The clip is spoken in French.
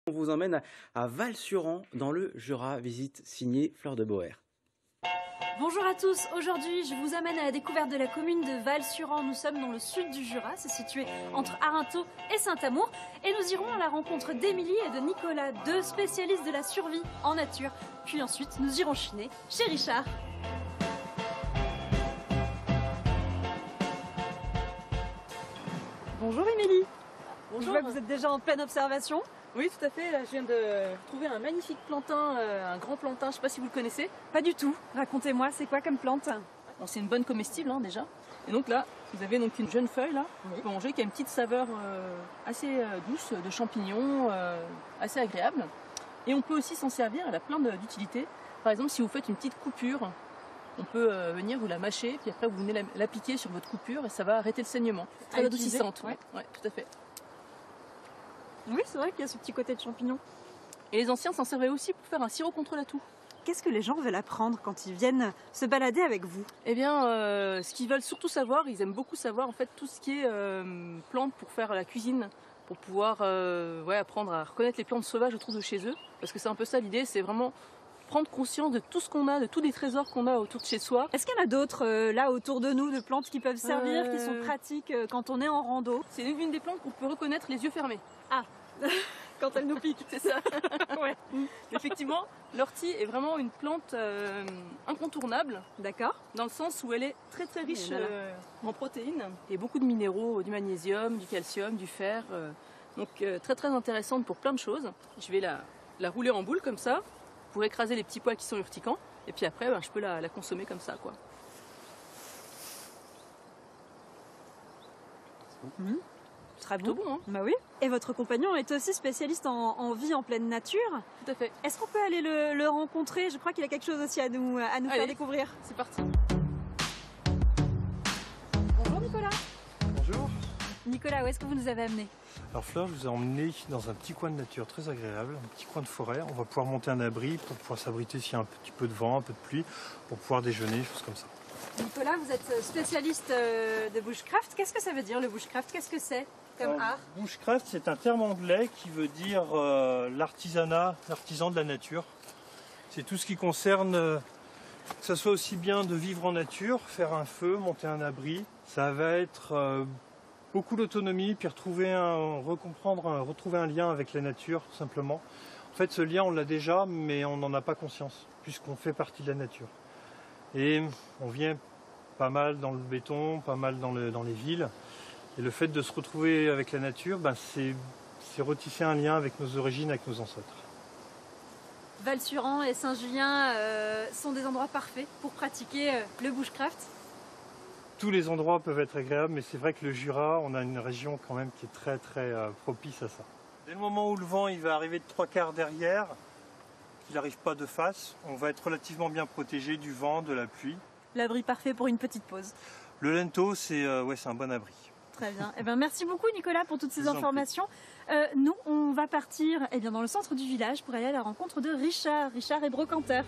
On vous emmène à Val-sur-An, dans le Jura. Visite signée Fleur de Boer. Bonjour à tous, aujourd'hui je vous amène à la découverte de la commune de Val-sur-An. Nous sommes dans le sud du Jura, c'est situé entre Arinthod et Saint-Amour. Et nous irons à la rencontre d'Émilie et de Nicolas, deux spécialistes de la survie en nature. Puis ensuite nous irons chiner chez Richard. Bonjour Émilie. Bonjour. Je vois que vous êtes déjà en pleine observation. Oui, tout à fait. Là, je viens de trouver un magnifique plantain, un grand plantain. Je ne sais pas si vous le connaissez. Pas du tout, racontez-moi, c'est quoi comme plante? Bon, c'est une bonne comestible déjà. Et donc là, vous avez donc une jeune feuille là, qu'on peut manger, qui a une petite saveur assez douce de champignons, assez agréable. Et on peut aussi s'en servir, elle a plein d'utilités. Par exemple, si vous faites une petite coupure, on peut venir vous la mâcher, puis après vous venez la piquer sur votre coupure et ça va arrêter le saignement. Très adoucissante, ouais, tout à fait. Oui, c'est vrai qu'il y a ce petit côté de champignon. Et les anciens s'en servaient aussi pour faire un sirop contre la toux. Qu'est-ce que les gens veulent apprendre quand ils viennent se balader avec vous? Eh bien, ce qu'ils veulent surtout savoir, ils aiment beaucoup savoir en fait tout ce qui est plantes pour faire la cuisine, pour pouvoir apprendre à reconnaître les plantes sauvages autour de chez eux. Parce que c'est un peu ça l'idée, c'est vraiment prendre conscience de tout ce qu'on a, de tous les trésors qu'on a autour de chez soi. Est-ce qu'il y en a d'autres là autour de nous, de plantes qui peuvent servir, qui sont pratiques quand on est en rando? C'est une des plantes qu'on peut reconnaître les yeux fermés. Ah quand elle nous pique, c'est ça. Ouais. Effectivement, l'ortie est vraiment une plante incontournable. D'accord. Dans le sens où elle est très très riche en protéines et beaucoup de minéraux, du magnésium, du calcium, du fer. Donc très très intéressante pour plein de choses. Je vais la rouler en boule comme ça pour écraser les petits pois qui sont urticants. Et puis après, je peux la consommer comme ça, quoi. Très Plutôt bon. bon, hein. Bah oui. Et votre compagnon est aussi spécialiste en vie en pleine nature. Tout à fait. Est-ce qu'on peut aller le rencontrer? Je crois qu'il a quelque chose aussi à nous faire découvrir. C'est parti. Bonjour Nicolas. Bonjour. Nicolas, où est-ce que vous nous avez amené? Alors Fleur, je vous ai emmené dans un petit coin de nature très agréable, un petit coin de forêt. On va pouvoir monter un abri pour pouvoir s'abriter s'il y a un petit peu de vent, un peu de pluie, pour pouvoir déjeuner, des choses comme ça. Nicolas, vous êtes spécialiste de bushcraft. Qu'est-ce que ça veut dire le bushcraft? Qu'est-ce que c'est comme art? Bushcraft, c'est un terme anglais qui veut dire l'artisanat, l'artisan de la nature. C'est tout ce qui concerne que ça soit aussi bien de vivre en nature, faire un feu, monter un abri. Ça va être beaucoup d'autonomie, puis retrouver un lien avec la nature, tout simplement. En fait, ce lien, on l'a déjà, mais on n'en a pas conscience, puisqu'on fait partie de la nature. Et on vient pas mal dans le béton, pas mal dans les villes. Et le fait de se retrouver avec la nature, c'est retisser un lien avec nos origines, avec nos ancêtres. Val-sur-An et Saint-Julien sont des endroits parfaits pour pratiquer le bushcraft. Tous les endroits peuvent être agréables, mais c'est vrai que le Jura, on a une région quand même qui est très très propice à ça. Dès le moment où le vent il va arriver de 3/4 derrière, qu'il n'arrive pas de face, on va être relativement bien protégé du vent, de la pluie. L'abri parfait pour une petite pause. Le Lento, c'est un bon abri. Très bien. Merci beaucoup Nicolas pour toutes ces informations. Nous, on va partir dans le centre du village pour aller à la rencontre de Richard. Richard est brocanteur.